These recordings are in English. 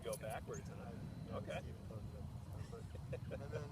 go backwards. Okay. And then,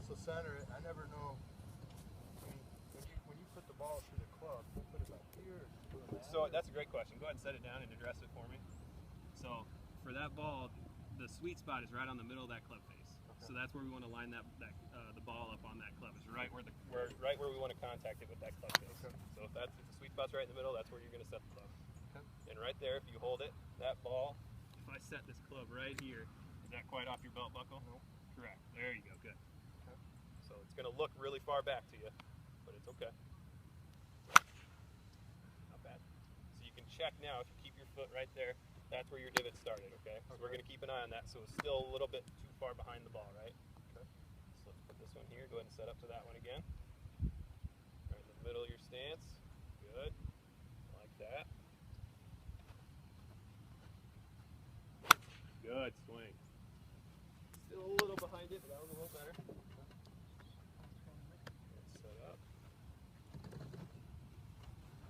so center it. I never know. I mean, when you put the ball through the club, you put it back here. Or you do it So that's a great question. Go ahead and set it down and address it for me. So for that ball, the sweet spot is right on the middle of that club face. Okay. So that's where we want to line the ball up on that club. It's right where we want to contact it with that club face. Okay. So if the sweet spot's right in the middle, that's where you're going to set the club. Okay. And right there, if you hold it, that ball. If I set this club right here, is that quite off your belt buckle? No. Correct. There you go. Good. Okay. So it's going to look really far back to you, but it's okay. Not bad. So you can check now if you keep your foot right there. That's where your divot started, okay? So we're going to keep an eye on that. So it's still a little bit too far behind the ball, right? Okay. So let's put this one here. Go ahead and set up to that one again. Right in the middle of your stance. Good. Like that. Good swing. Still a little behind it, but that was a little better. Let's set up.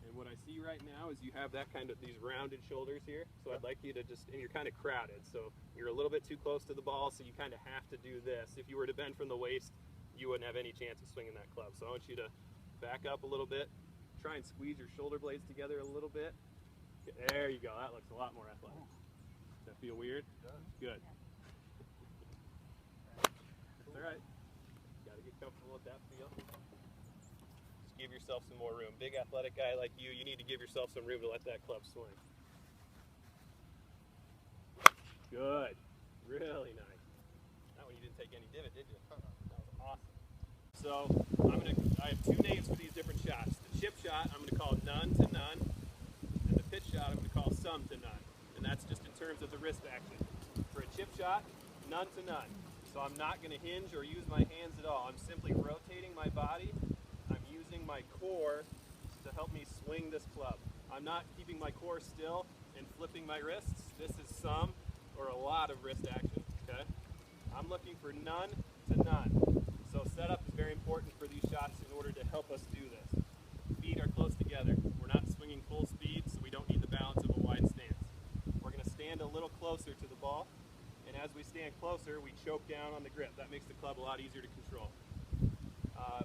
And what I see right now is you have that kind of these rounded shoulders here. So I'd like you to and you're kind of crowded. So you're a little bit too close to the ball, so you kind of have to do this. If you were to bend from the waist, you wouldn't have any chance of swinging that club. So I want you to back up a little bit. Try and squeeze your shoulder blades together a little bit. There you go. That looks a lot more athletic. Does that feel weird? It does. Good. That's all right. Got to get comfortable with that feel. Just give yourself some more room. Big athletic guy like you need to give yourself some room to let that club swing. Good. Really nice. That one you didn't take any divot, did you? That was awesome. So I have two names for these different shots. The chip shot I'm going to call none to none, and the pitch shot I'm going to call some to none. And that's just in terms of the wrist action. For a chip shot, none to none. So I'm not going to hinge or use my hands at all. I'm simply rotating my body. I'm using my core to help me swing this club. I'm not keeping my core still and flipping my wrists. This is some or a lot of wrist action, okay? I'm looking for none to none. So setup is very important for these shots in order to help us do this. Feet are close together. We're not swinging full speed, so we don't need the balance of a wide stance. We're going to stand a little closer to the ball, and as we stand closer, we choke down on the grip. That makes the club a lot easier to control.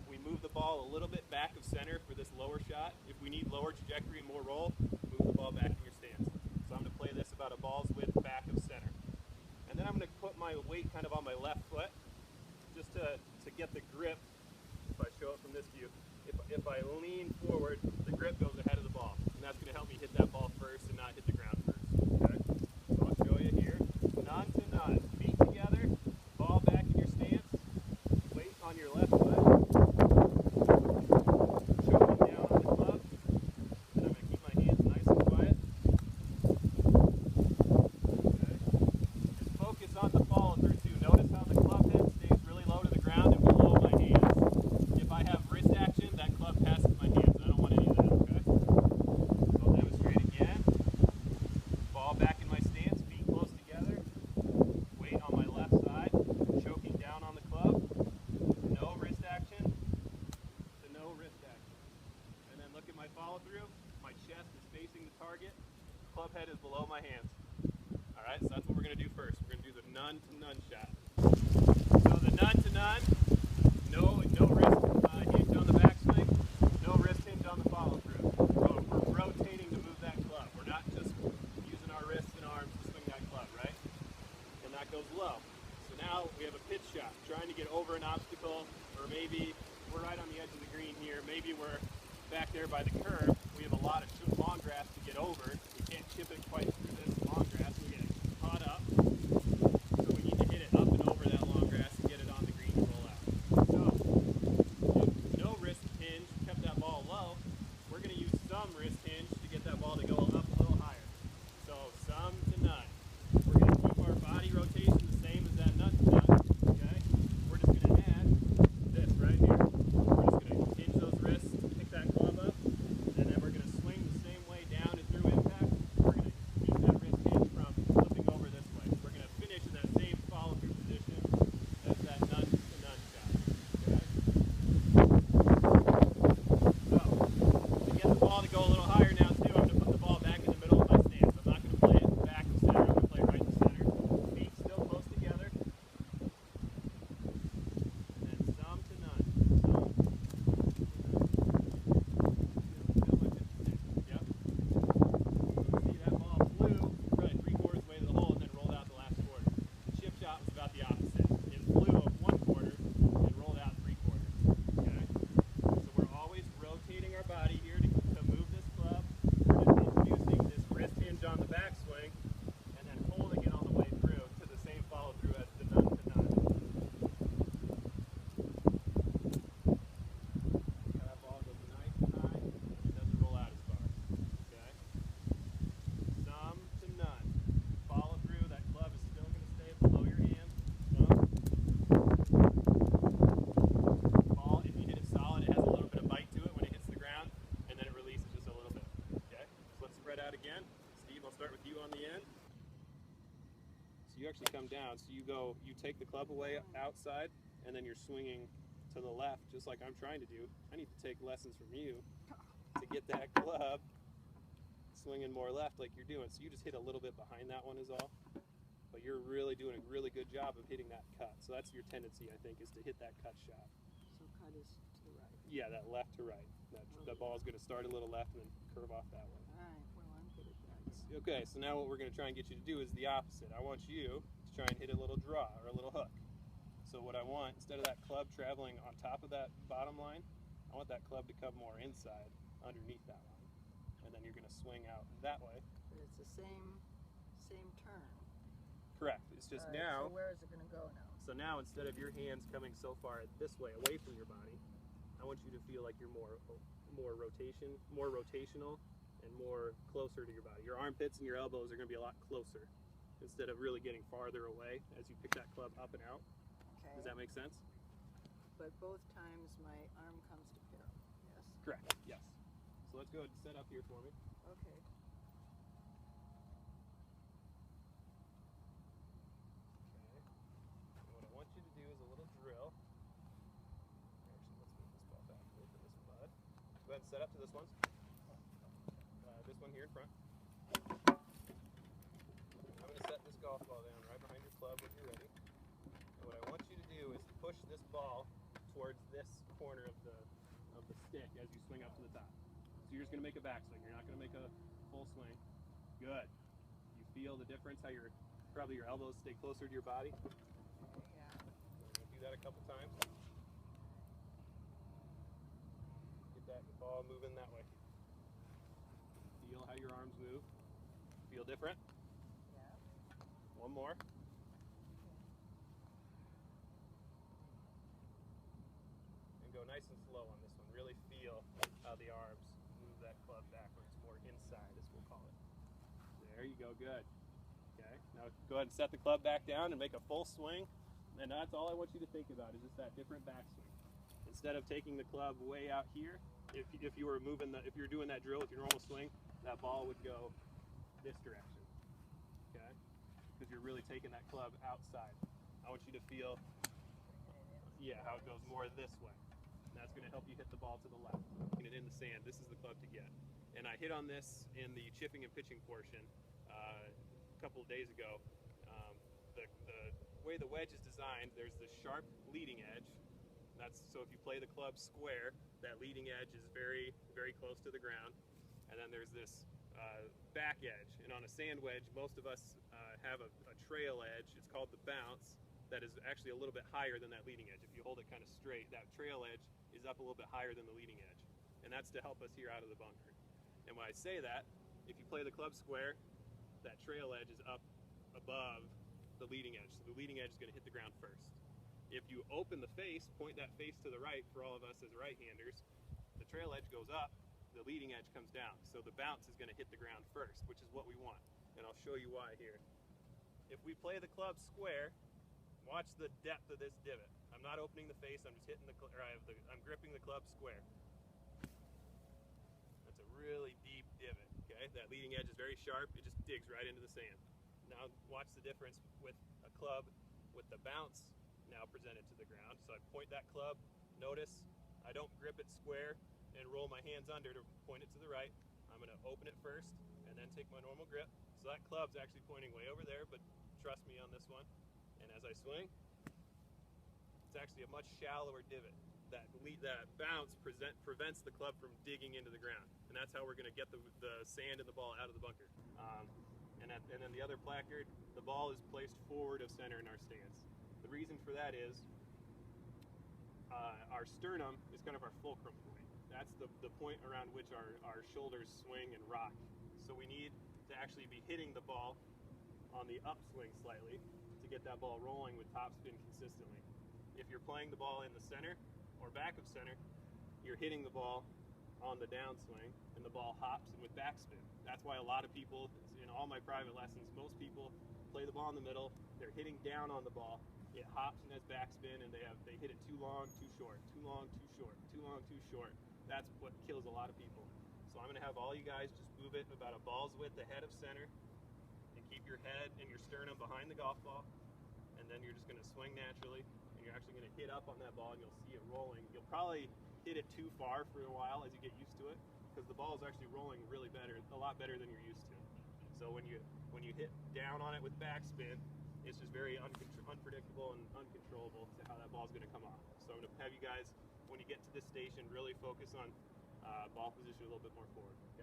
We move the ball a little bit back of center for this lower shot. If we need lower trajectory and more roll, move the ball back in your stance. So I'm going to play this about a ball's width back of center. And then I'm going to put my weight kind of on my left foot, just to get the grip. If I show it from this view, if I lean forward, the grip goes ahead of the ball. And that's going to help me hit that ball first and not hit the ground first. Okay? So I'll show you here. None to none. Feet together, ball back in your stance, weight on your left foot. Choking down on the club. And I'm going to keep my hands nice and quiet. Okay. Just focus on the follow through too. Notice how the club head stays really low to the ground and below my hands. If I have wrist action, that club passes my hands. I don't want any of that, okay? So I'll demonstrate again. Ball back in my stance, feet close together. Weight on my left side, choking down on the club. No wrist action to no wrist action. And then look at my follow through. My chest is facing the target. Club head is below my hands. Alright, so that's what we're going to do first. We're going to do the none to none shot. So the none to none, no wrist hinge on the backswing, no wrist hinge on the follow through. We're rotating to move that club. We're not just using our wrists and arms to swing that club, right? And that goes low. So now we have a pitch shot, trying to get over an obstacle, or maybe we're right on the edge of the green here. Maybe we're back there by the curb. We have a lot of long grass to get over. We can't chip it quite through this long grass. We get caught up. So we need to hit it up and over that long grass and get it on the green and roll out. So, no wrist hinge, kept that ball low. We're going to use some wrist hinge to get that ball to go up a little higher. So, some to none. We're going to keep our body rotation the same as that nut to none. Okay? We're just going to add this right here. We're just going to hinge those wrists, pick that club up, and then we're going to swing the same way down and through impact. We're going to use that wrist actually come down. So you take the club away outside, and then you're swinging to the left, just like I'm trying to do. I need to take lessons from you to get that club swinging more left like you're doing. So you just hit a little bit behind that one is all. But you're really doing a really good job of hitting that cut. So that's your tendency, I think, is to hit that cut shot. So cut is to the right. Yeah, that left to right. That ball is going to start a little left and then curve off that way. All right, well, I'm good at that. Okay, so now what we're going to try and get you to do is the opposite. I want you to try and hit a little draw or a little hook. So what I want, instead of that club traveling on top of that bottom line, I want that club to come more inside underneath that line. And then you're going to swing out that way. But it's the same turn. Correct. It's just All right, now. So where is it going to go now? So now instead of your hands coming so far this way away from your body, I want you to feel like you're more rotational and more closer to your body. Your armpits and your elbows are going to be a lot closer instead of really getting farther away as you pick that club up and out. Okay. Does that make sense? But both times my arm comes to pair. Yes? Correct. Yes. So let's go ahead and set up here for me. Okay. And what I want you to do is a little drill. Actually, let's move this ball back a little bit, this bud. Go ahead and set up to this one. This one here in front. I'm going to set this golf ball down right behind your club when you're ready. And what I want you to do is push this ball towards this corner of the stick as you swing up to the top. So you're just going to make a backswing. You're not going to make a full swing. Good. You feel the difference, how probably your elbows stay closer to your body? Yeah. We're going to do that a couple times. Get that ball moving that way. Feel how your arms move. Feel different? Yeah. One more. And go nice and slow on this one. Really feel how the arms move that club backwards, more inside as we'll call it. There you go, good. Okay, now go ahead and set the club back down and make a full swing. And that's all I want you to think about is just that different backswing. Instead of taking the club way out here, if you were if you were doing that drill with your normal swing, that ball would go this direction, okay? Because you're really taking that club outside. I want you to feel, how it goes more this way. And that's going to help you hit the ball to the left. Putting it in the sand, this is the club to get. And I hit on this in the chipping and pitching portion a couple of days ago. The way the wedge is designed, there's the sharp leading edge. So if you play the club square, that leading edge is very, very close to the ground. And then there's this back edge. And on a sand wedge, most of us have a trail edge. It's called the bounce. That is actually a little bit higher than that leading edge. If you hold it kind of straight, that trail edge is up a little bit higher than the leading edge. And that's to help us here out of the bunker. And when I say that, if you play the club square, that trail edge is up above the leading edge. So the leading edge is going to hit the ground first. If you open the face, point that face to the right for all of us as right-handers, the trail edge goes up, the leading edge comes down. So the bounce is going to hit the ground first, which is what we want. And I'll show you why here. If we play the club square, watch the depth of this divot. I'm not opening the face, I'm just hitting I'm gripping the club square. That's a really deep divot, okay? That leading edge is very sharp, it just digs right into the sand. Now watch the difference with a club with the bounce now presented to the ground. So I point that club, notice I don't grip it square and roll my hands under to point it to the right. I'm going to open it first and then take my normal grip. So that club's actually pointing way over there, but trust me on this one. And as I swing, it's actually a much shallower divot. That bounce prevents the club from digging into the ground. And that's how we're going to get the sand and the ball out of the bunker. And then the other placard, the ball is placed forward of center in our stance. The reason for that is our sternum is kind of our fulcrum point. That's the point around which our shoulders swing and rock. So we need to actually be hitting the ball on the upswing slightly to get that ball rolling with topspin consistently. If you're playing the ball in the center or back of center, you're hitting the ball on the downswing and the ball hops and with backspin. That's why a lot of people, in all my private lessons, most people play the ball in the middle, they're hitting down on the ball, it hops and has backspin, and they hit it too long, too short, too long, too short, too long, too short. That's what kills a lot of people. So I'm going to have all you guys just move it about a ball's width ahead of center and Keep your head and your sternum behind the golf ball, and then you're just going to swing naturally, and you're actually going to hit up on that ball, and you'll see it rolling. You'll probably hit it too far for a while as you get used to it, because the ball is actually rolling a lot better than you're used to. So when you hit down on it with backspin, it's just very unpredictable and uncontrollable to how that ball's going to come off. So I'm going to have you guys, when you get to this station, really focus on ball position a little bit more forward. Okay?